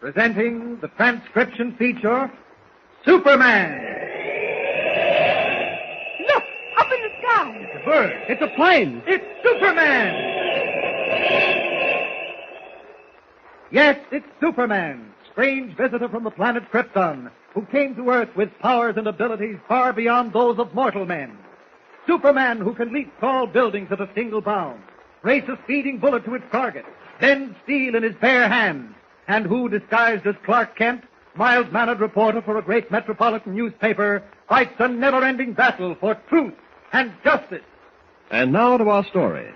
presenting the transcription feature, Superman. Look, up in the sky. It's a bird. It's a plane. It's Superman. Yes, it's Superman, strange visitor from the planet Krypton, who came to Earth with powers and abilities far beyond those of mortal men. Superman, who can leap tall buildings at a single bound, race a speeding bullet to its target, bend steel in his bare hands, and who, disguised as Clark Kent, mild-mannered reporter for a great metropolitan newspaper, fights a never-ending battle for truth and justice. And now to our story.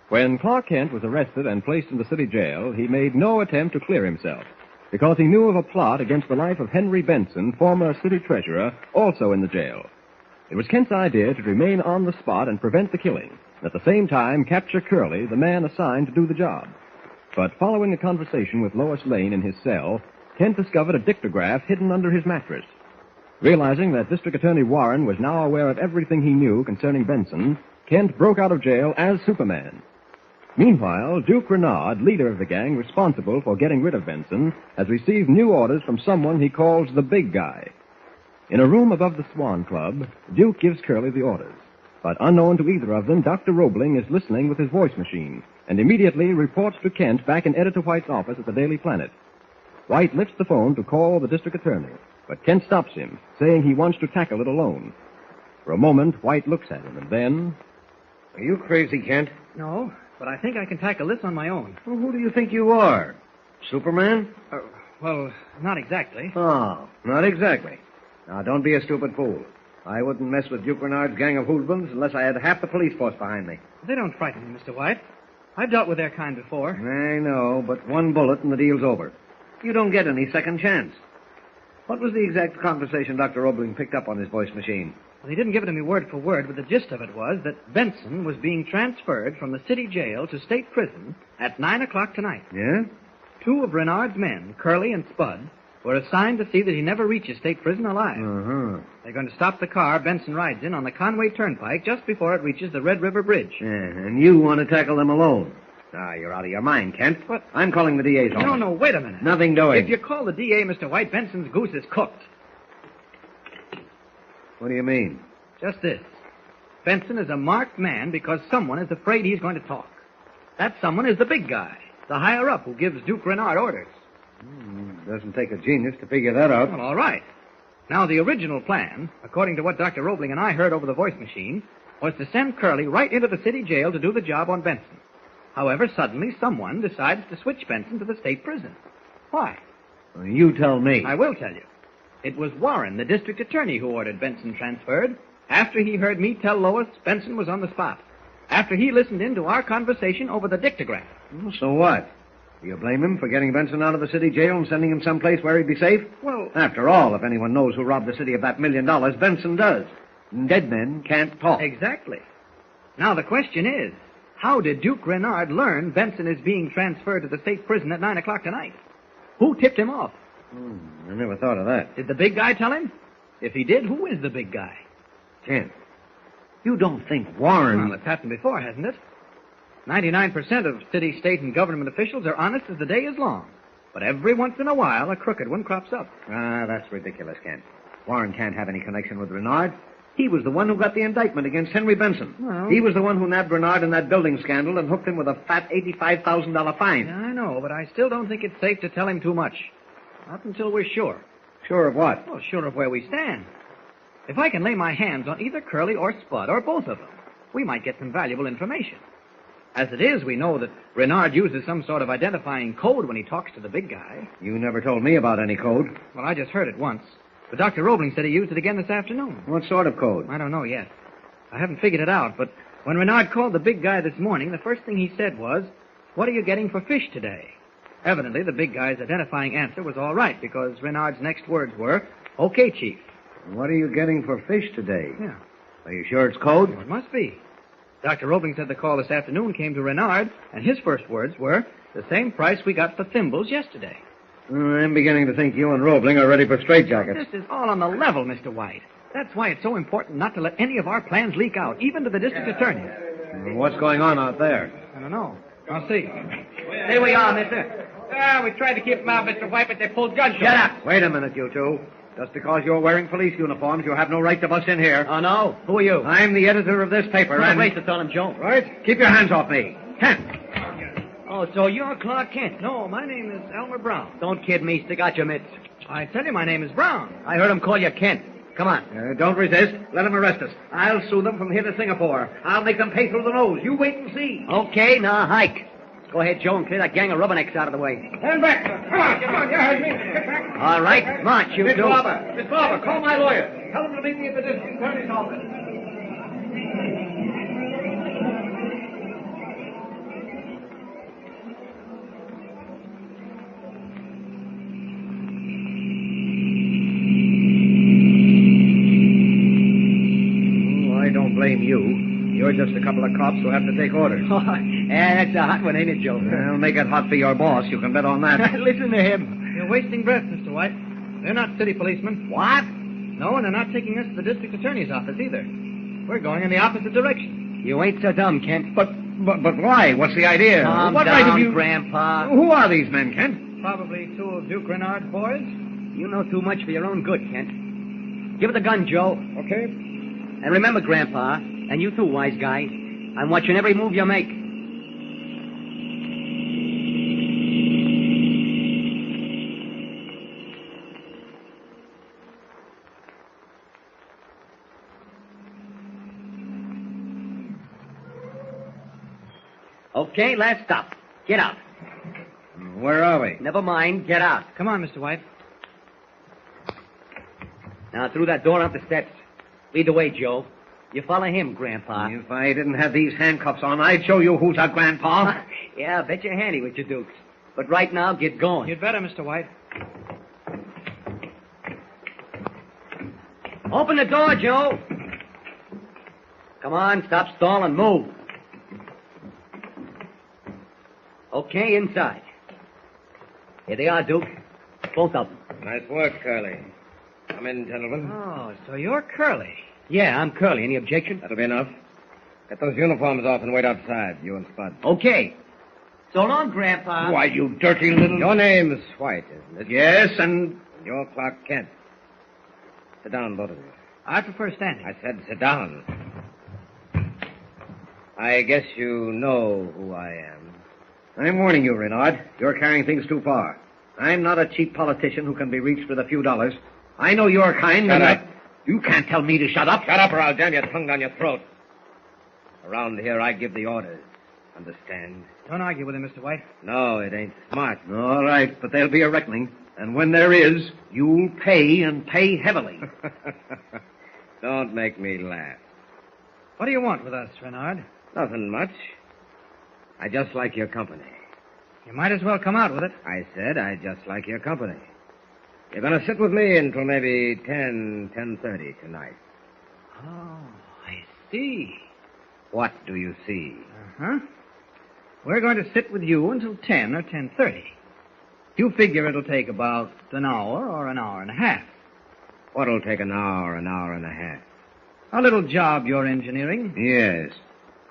When Clark Kent was arrested and placed in the city jail, he made no attempt to clear himself, because he knew of a plot against the life of Henry Benson, former city treasurer, also in the jail. It was Kent's idea to remain on the spot and prevent the killing, and at the same time capture Curly, the man assigned to do the job. But following a conversation with Lois Lane in his cell, Kent discovered a dictograph hidden under his mattress. Realizing that District Attorney Warren was now aware of everything he knew concerning Benson, Kent broke out of jail as Superman. Meanwhile, Duke Renard, leader of the gang responsible for getting rid of Benson, has received new orders from someone he calls the Big Guy. In a room above the Swan Club, Duke gives Curly the orders. But unknown to either of them, Dr. Roebling is listening with his voice machine and immediately reports to Kent back in Editor White's office at the Daily Planet. White lifts the phone to call the district attorney, but Kent stops him, saying he wants to tackle it alone. For a moment, White looks at him, and then... Are you crazy, Kent? No, but I think I can tackle this on my own. Well, who do you think you are? Superman? Well, not exactly. Oh, not exactly. Now, don't be a stupid fool. I wouldn't mess with Duke Renard's gang of hoodlums unless I had half the police force behind me. They don't frighten me, Mr. White. I've dealt with their kind before. I know, but one bullet and the deal's over. You don't get any second chance. What was the exact conversation Dr. Roebling picked up on his voice machine? Well, he didn't give it to me word for word, but the gist of it was that Benson was being transferred from the city jail to state prison at 9 o'clock tonight. Yeah? 2 of Renard's men, Curly and Spud, were assigned to see that he never reaches state prison alive. Uh-huh. They're going to stop the car Benson rides in on the Conway Turnpike just before it reaches the Red River Bridge. Yeah, and you want to tackle them alone. Ah, you're out of your mind, Kent. What? I'm calling the DA's office. No, wait a minute. Nothing doing. If you call the DA, Mr. White, Benson's goose is cooked. What do you mean? Just this. Benson is a marked man because someone is afraid he's going to talk. That someone is the big guy, the higher-up who gives Duke Renard orders. Doesn't take a genius to figure that out. Well, all right. Now, the original plan, according to what Dr. Roebling and I heard over the voice machine, was to send Curly right into the city jail to do the job on Benson. However, suddenly someone decides to switch Benson to the state prison. Why? Well, you tell me. I will tell you. It was Warren, the district attorney, who ordered Benson transferred after he heard me tell Lois Benson was on the spot, after he listened in to our conversation over the dictograph. Well, so what? Do you blame him for getting Benson out of the city jail and sending him someplace where he'd be safe? Well... After all, if anyone knows who robbed the city of that $1 million, Benson does. And dead men can't talk. Exactly. Now, the question is, how did Duke Renard learn Benson is being transferred to the state prison at 9 o'clock tonight? Who tipped him off? I never thought of that. Did the big guy tell him? If he did, who is the big guy? Kent, you don't think Warren... Well, it's happened before, hasn't it? 99% of city, state, and government officials are honest as the day is long. But every once in a while, a crooked one crops up. Ah, that's ridiculous, Kent. Warren can't have any connection with Renard. He was the one who got the indictment against Henry Benson. Well... He was the one who nabbed Renard in that building scandal and hooked him with a fat $85,000 fine. Yeah, I know, but I still don't think it's safe to tell him too much. Not until we're sure. Sure of what? Well, sure of where we stand. If I can lay my hands on either Curly or Spud, or both of them, we might get some valuable information. As it is, we know that Renard uses some sort of identifying code when he talks to the big guy. You never told me about any code. Well, I just heard it once. But Dr. Roebling said he used it again this afternoon. What sort of code? I don't know yet. I haven't figured it out, but when Renard called the big guy this morning, the first thing he said was, "What are you getting for fish today?" Evidently, the big guy's identifying answer was all right, because Renard's next words were, "Okay, Chief." What are you getting for fish today? Yeah. Are you sure it's code? Well, it must be. Dr. Roebling said the call this afternoon came to Renard, and his first words were, "The same price we got for thimbles yesterday." I'm beginning to think you and Roebling are ready for straitjackets. This is all on the level, Mr. White. That's why it's so important not to let any of our plans leak out, even to the district attorney. What's going on out there? I don't know. I'll see. Here we are, mister. We tried to keep them out, Mr. White, but they pulled guns. Shut up! Wait a minute, you two. Just because you're wearing police uniforms, you have no right to bust in here. Oh, no? Who are you? I'm the editor of this paper, I'm and... racist on him, Joe. Right? Keep your hands off me. Kent. Oh, so you're Clark Kent? No, my name is Elmer Brown. Don't kid me. Stick out your mitts. I tell you, my name is Brown. I heard him call you Kent. Come on. Don't resist. Let them arrest us. I'll sue them from here to Singapore. I'll make them pay through the nose. You wait and see. Okay, now hike. Go ahead, Joe, and clear that gang of rubbernecks out of the way. Stand back. Come on, you heard me. Get back. All right, march, you Miss two. Barber, call my lawyer. Tell him to meet me at the district attorney's office. I don't blame you. You're just a couple of cops who have to take orders. Yeah, that's a hot one, ain't it, Joe? I'll make it hot for your boss. You can bet on that. Listen to him. You're wasting breath, Mr. White. They're not city policemen. What? No, and they're not taking us to the district attorney's office either. We're going in the opposite direction. You ain't so dumb, Kent. But why? What's the idea? Calm What down, right have you... Grandpa. Who are these men, Kent? Probably two of Duke Renard's boys. You know too much for your own good, Kent. Give it the gun, Joe. Okay. And remember, Grandpa, and you too, wise guy, I'm watching every move you make. Okay, last stop. Get out. Where are we? Never mind, get out. Come on, Mr. White. Now, through that door up the steps. Lead the way, Joe. You follow him, Grandpa. If I didn't have these handcuffs on, I'd show you who's our grandpa. Yeah, I bet you're handy with your dukes. But right now, get going. You'd better, Mr. White. Open the door, Joe. Come on, stop stalling, move. Okay, inside. Here they are, Duke. Both of them. Nice work, Curly. Come in, gentlemen. Oh, so you're Curly. Yeah, I'm Curly. Any objection? That'll be enough. Get those uniforms off and wait outside, you and Spud. Okay. So long, Grandpa. Why, you dirty little... Your name's White, isn't it? Yes, and... You're Clark Kent. Sit down, both of you. I prefer standing. I said sit down. I guess you know who I am. I'm warning you, Renard. You're carrying things too far. I'm not a cheap politician who can be reached with a few dollars. I know your kind. Shut up. You can't tell me to shut up. Shut up or I'll jam your tongue down your throat. Around here, I give the orders. Understand? Don't argue with him, Mr. White. No, it ain't smart. All right, but there'll be a reckoning. And when there is, you'll pay and pay heavily. Don't make me laugh. What do you want with us, Renard? Nothing much. I just like your company. You might as well come out with it. I said I just like your company. You're going to sit with me until maybe 10:30 tonight. Oh, I see. What do you see? Uh-huh. We're going to sit with you until 10 or 10:30. You figure it'll take about an hour or an hour and a half. What'll take an hour and a half? A little job you're engineering. Yes,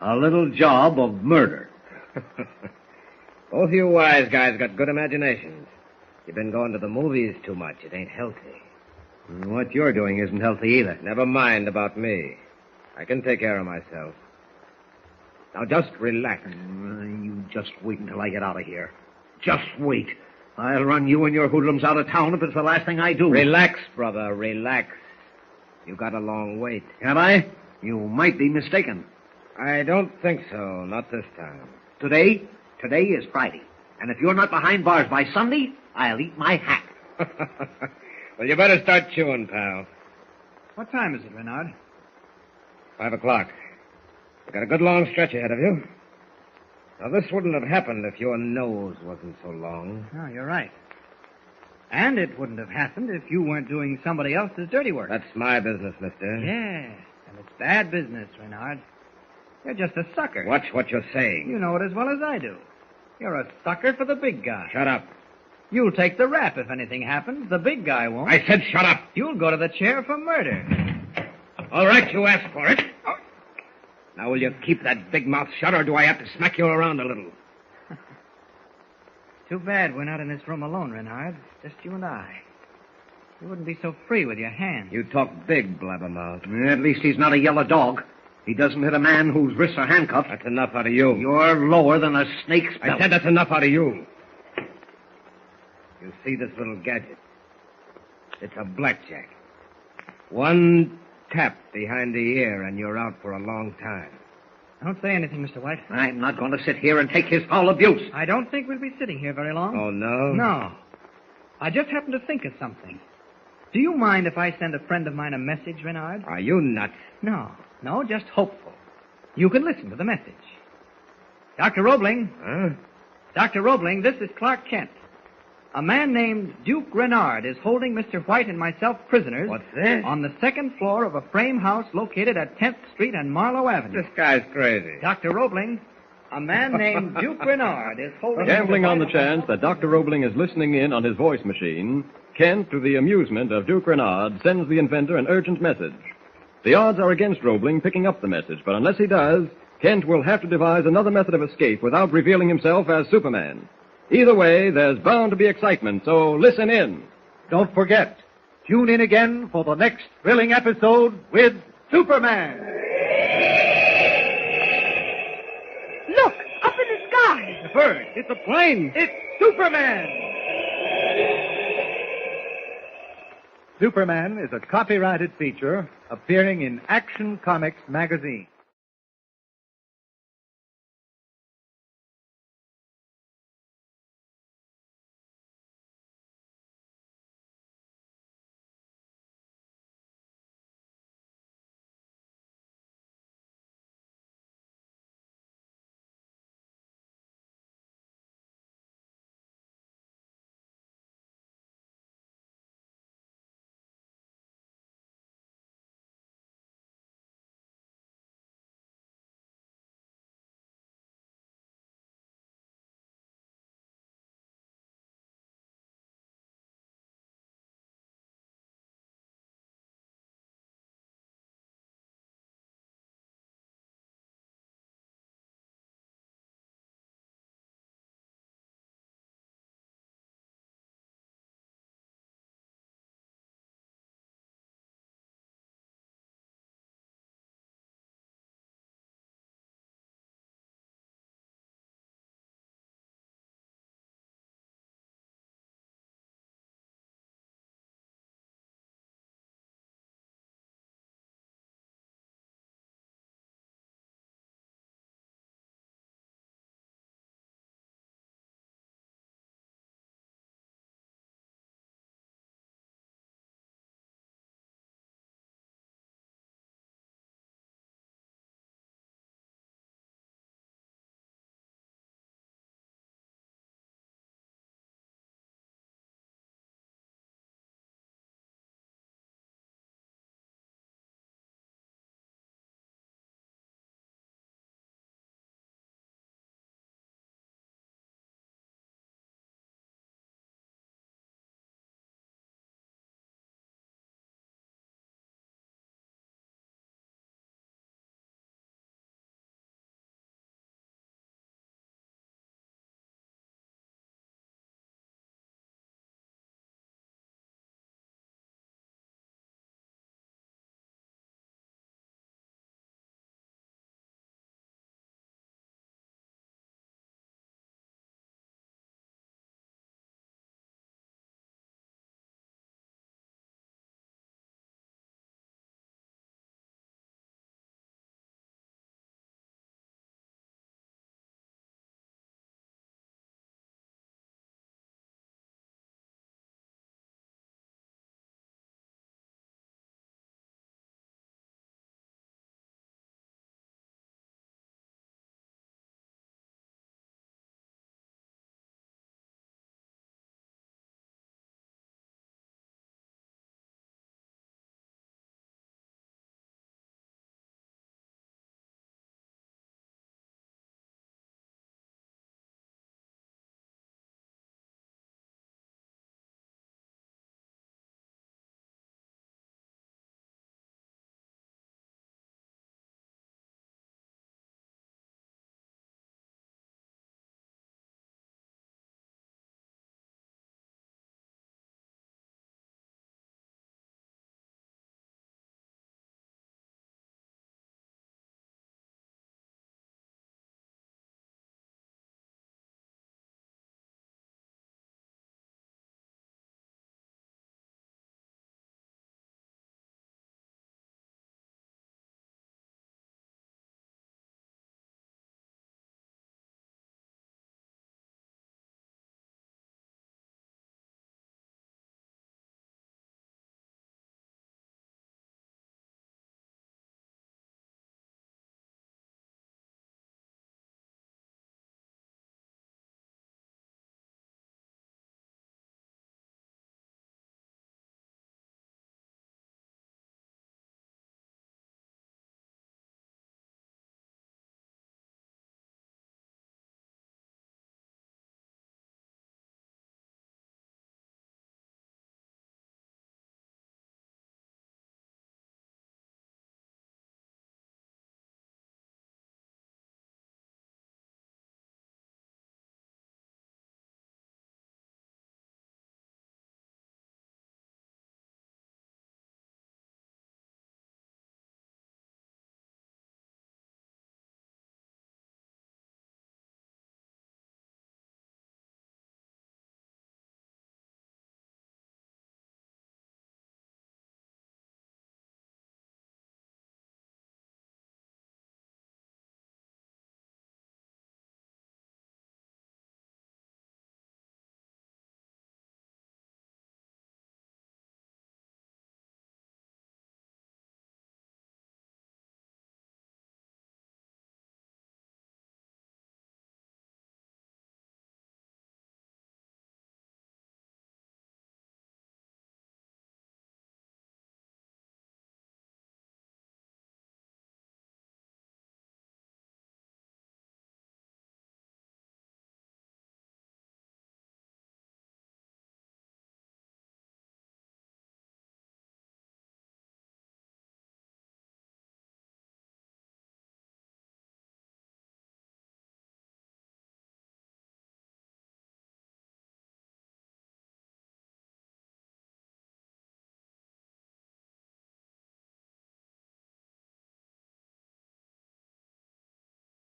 a little job of murder. Both you wise guys got good imaginations. You've been going to the movies too much. It ain't healthy. What you're doing isn't healthy either. Never mind about me. I can take care of myself. Now just relax. You just wait until I get out of here. Just wait. I'll run you and your hoodlums out of town if it's the last thing I do. Relax, brother, relax. You got a long wait. Have I? You might be mistaken. I don't think so. Not this time. Today is Friday. And if you're not behind bars by Sunday, I'll eat my hat. Well, you better start chewing, pal. What time is it, Renard? 5 o'clock. You got a good long stretch ahead of you. Now, this wouldn't have happened if your nose wasn't so long. Oh, you're right. And it wouldn't have happened if you weren't doing somebody else's dirty work. That's my business, mister. Yes, and it's bad business, Renard. You're just a sucker. Watch what you're saying. You know it as well as I do. You're a sucker for the big guy. Shut up. You'll take the rap if anything happens. The big guy won't. I said shut up. You'll go to the chair for murder. All right, you asked for it. Oh. Now, will you keep that big mouth shut, or do I have to smack you around a little? Too bad we're not in this room alone, Renard. Just you and I. You wouldn't be so free with your hands. You talk big, blabbermouth. At least he's not a yellow dog. He doesn't hit a man whose wrists are handcuffed. That's enough out of you. You're lower than a snake's belt. I said that's enough out of you. You see this little gadget? It's a blackjack. One tap behind the ear and you're out for a long time. Don't say anything, Mr. White. I'm not going to sit here and take his foul abuse. I don't think we'll be sitting here very long. Oh, no? No. I just happened to think of something. Do you mind if I send a friend of mine a message, Renard? Are you nuts? No, just hopeful. You can listen to the message. Dr. Roebling. Huh? Dr. Roebling, this is Clark Kent. A man named Duke Renard is holding Mr. White and myself prisoners. What's this? On the second floor of a frame house located at 10th Street and Marlowe Avenue. This guy's crazy. Dr. Roebling, a man named Duke Renard is holding... Gambling Mr. on the White- chance that Dr. Roebling is listening in on his voice machine, Kent, to the amusement of Duke Renard, sends the inventor an urgent message. The odds are against Roebling picking up the message, but unless he does, Kent will have to devise another method of escape without revealing himself as Superman. Either way, there's bound to be excitement, so listen in. Don't forget, tune in again for the next thrilling episode with Superman. Look, up in the sky. The bird. It's a plane. It's Superman. Superman is a copyrighted feature appearing in Action Comics magazine.